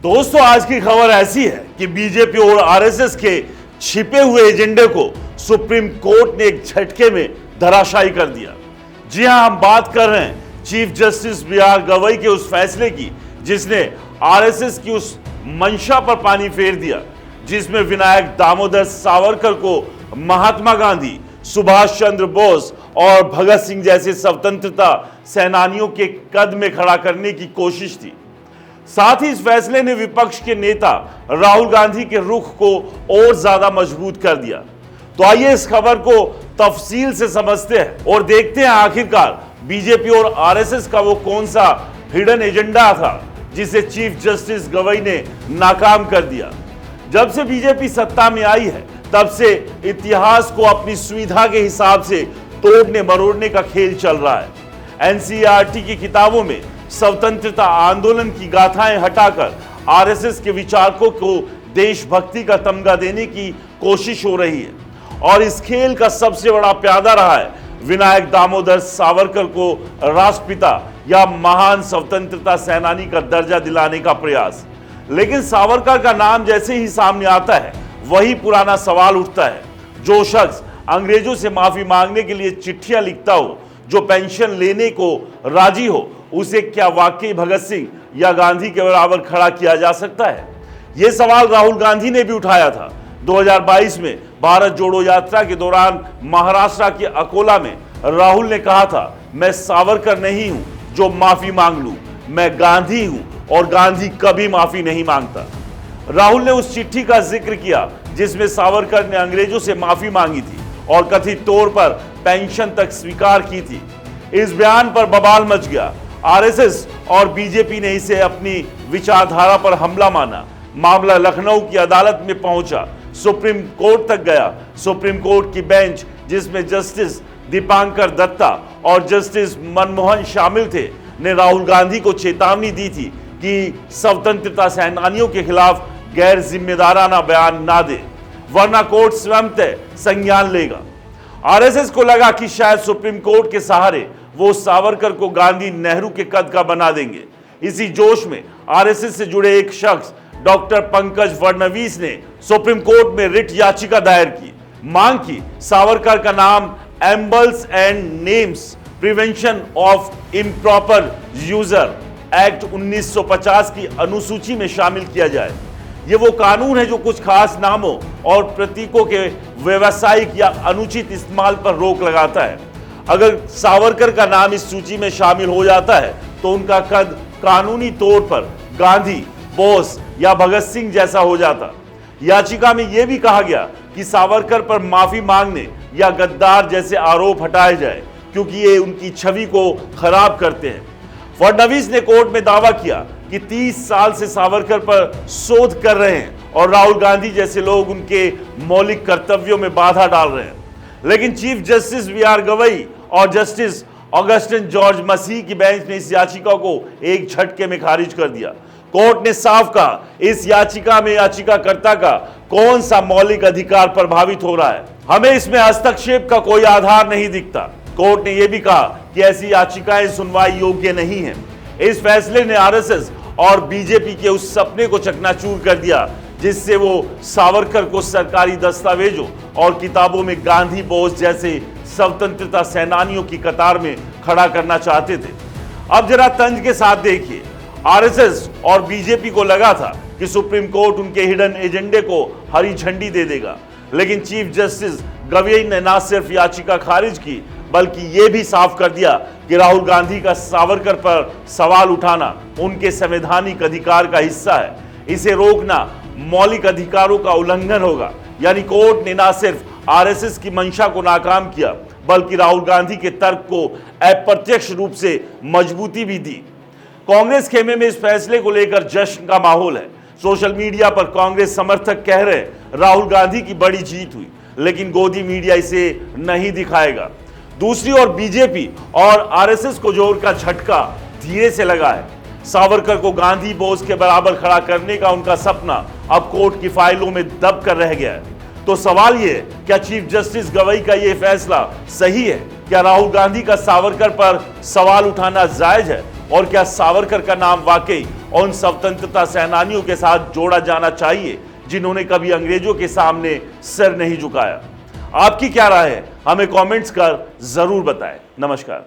दोस्तों, आज की खबर ऐसी है कि बीजेपी और आरएसएस के छिपे हुए एजेंडे को सुप्रीम कोर्ट ने एक झटके में धराशायी कर दिया। जी हां, हम बात कर रहे हैं चीफ जस्टिस बी.आर. गवई के उस फैसले की जिसने आरएसएस की उस मंशा पर पानी फेर दिया जिसमें विनायक दामोदर सावरकर को महात्मा गांधी, सुभाष चंद्र बोस और भगत सिंह जैसे स्वतंत्रता सेनानियों के कद में खड़ा करने की कोशिश थी। साथ ही इस फैसले ने विपक्ष के नेता राहुल गांधी के रुख को और ज्यादा मजबूत कर दिया। तो आइए इस खबर को तफसील से समझते हैं और देखते हैं आखिरकार बीजेपी और आरएसएस का वो कौन सा हिडन एजेंडा था जिसे चीफ जस्टिस गवई ने नाकाम कर दिया। जब से बीजेपी सत्ता में आई है तब से इतिहास को अपनी सुविधा के हिसाब से तोड़ने मरोड़ने का खेल चल रहा है। एनसीईआरटी की किताबों में स्वतंत्रता आंदोलन की गाथाएं हटाकर आरएसएस के विचारकों को देशभक्ति का तमगा देने की कोशिश हो रही है और इस खेल का सबसे बड़ा प्यादा रहा है विनायक दामोदर सावरकर को राष्ट्रपिता या महान स्वतंत्रता सेनानी का दर्जा दिलाने का प्रयास। लेकिन सावरकर का नाम जैसे ही सामने आता है वही पुराना सवाल उठता है, जो शख्स अंग्रेजों से माफी मांगने के लिए चिट्ठियां लिखता हो, जो पेंशन लेने को राजी हो, उसे क्या वाकई भगत सिंह या गांधी के बराबर खड़ा किया जा सकता है? यह सवाल राहुल गांधी ने भी उठाया था। 2022 में भारत जोड़ो यात्रा के दौरान महाराष्ट्र के अकोला में राहुल ने कहा था, मैं सावरकर नहीं हूं जो माफी मांग लूं, मैं गांधी हूं और गांधी कभी माफी नहीं मांगता। राहुल ने उस चिट्ठी का जिक्र किया जिसमें सावरकर ने अंग्रेजों से माफी मांगी थी और कथित तौर पर पेंशन तक स्वीकार की थी। इस बयान पर बवाल मच गया। आरएसएस और बीजेपी ने इसे अपनी विचारधारा पर हमला माना। मामला लखनऊ की अदालत में पहुंचा, सुप्रीम कोर्ट तक गया। सुप्रीम कोर्ट की बेंच जिसमें जस्टिस दीपांकर दत्ता और जस्टिस मनमोहन शामिल थे ने राहुल गांधी को चेतावनी दी थी कि स्वतंत्रता सेनानियों के खिलाफ गैर जिम्मेदाराना बयान ना दे, वरना कोर्ट स्वयं संज्ञान लेगा। आरएसएस को लगा कि शायद सुप्रीम कोर्ट के सहारे वो सावरकर को गांधी नेहरू के कद का बना देंगे। इसी जोश में आरएसएस से जुड़े एक शख्स डॉक्टर पंकज फडणवीस ने सुप्रीम कोर्ट में रिट याचिका दायर की। मांग की सावरकर का नाम emblems and names prevention of improper user act 1950 की अनुसूची में शामिल किया जाए। ये वो कानून है जो कुछ खास नामों और प्रतीकों के व्यावसायिक या अनुचित इस्तेमाल पर रोक लगाता है। अगर सावरकर का नाम इस सूची में शामिल हो जाता है तो उनका कद कानूनी तौर पर गांधी, बोस या भगत सिंह जैसा हो जाता। याचिका में यह भी कहा गया कि सावरकर पर माफी मांगने या गद्दार जैसे आरोप हटाए जाए क्योंकि ये उनकी छवि को खराब करते हैं। फडणवीस ने कोर्ट में दावा किया कि 30 साल से सावरकर पर शोध कर रहे हैं और राहुल गांधी जैसे लोग उनके मौलिक कर्तव्यों में बाधा डाल रहे हैं। लेकिन चीफ जस्टिस बी.आर. गवई और जस्टिस ऑगस्टिन जॉर्ज मसीह की बेंच ने इस याचिका को एक झटके में खारिज कर दिया। कोर्ट ने साफ कहा, इस याचिका में याचिकाकर्ता का कौन सा मौलिक अधिकार प्रभावित हो रहा है, हमें इसमें हस्तक्षेप का कोई आधार नहीं दिखता। कोर्ट ने यह भी कहा कि ऐसी याचिकाएं सुनवाई योग्य नहीं है। इस फैसले ने आरएसएस और बीजेपी के उस सपने को चकनाचूर कर दिया जिससे वो सावरकर को सरकारी दस्तावेजों और किताबों में गांधी, बोस जैसे स्वतंत्रता सेनानियों की कतार में खड़ा करना चाहते थे। अब जरा तंज के साथ देखिए, आरएसएस और बीजेपी को लगा था कि सुप्रीम कोर्ट उनके हिडन एजेंडे को हरी झंडी दे देगा, लेकिन चीफ जस्टिस गवई ने न सिर्फ याचिका खारिज की बल्कि यह भी साफ कर दिया कि राहुल गांधी का सावरकर पर सवाल उठाना उनके संवैधानिक अधिकार का हिस्सा है। इसे रोकना मौलिक अधिकारों का उल्लंघन होगा। यानी कोर्ट ने न सिर्फ आरएसएस की मंशा को नाकाम किया बल्कि राहुल गांधी के तर्क को अप्रत्यक्ष रूप से मजबूती भी दी। कांग्रेस खेमे में इस फैसले को लेकर जश्न का माहौल है। सोशल मीडिया पर कांग्रेस समर्थक कह रहे राहुल गांधी की बड़ी जीत हुई, लेकिन गोदी मीडिया इसे नहीं दिखाएगा। दूसरी ओर बीजेपी और आरएसएस को जोर का झटका धीरे से लगा है। सावरकर को गांधी, बोस के बराबर खड़ा करने का उनका सपना अब कोर्ट की फाइलों में दब कर रह गया है। तो सवाल ये, क्या चीफ जस्टिस गवई का यह फैसला सही है? क्या राहुल गांधी का सावरकर पर सवाल उठाना जायज है? और क्या सावरकर का नाम वाकई और उन स्वतंत्रता सेनानियों के साथ जोड़ा जाना चाहिए जिन्होंने कभी अंग्रेजों के सामने सिर नहीं झुकाया। आपकी क्या राय है, हमें कमेंट्स कर जरूर बताएं। नमस्कार।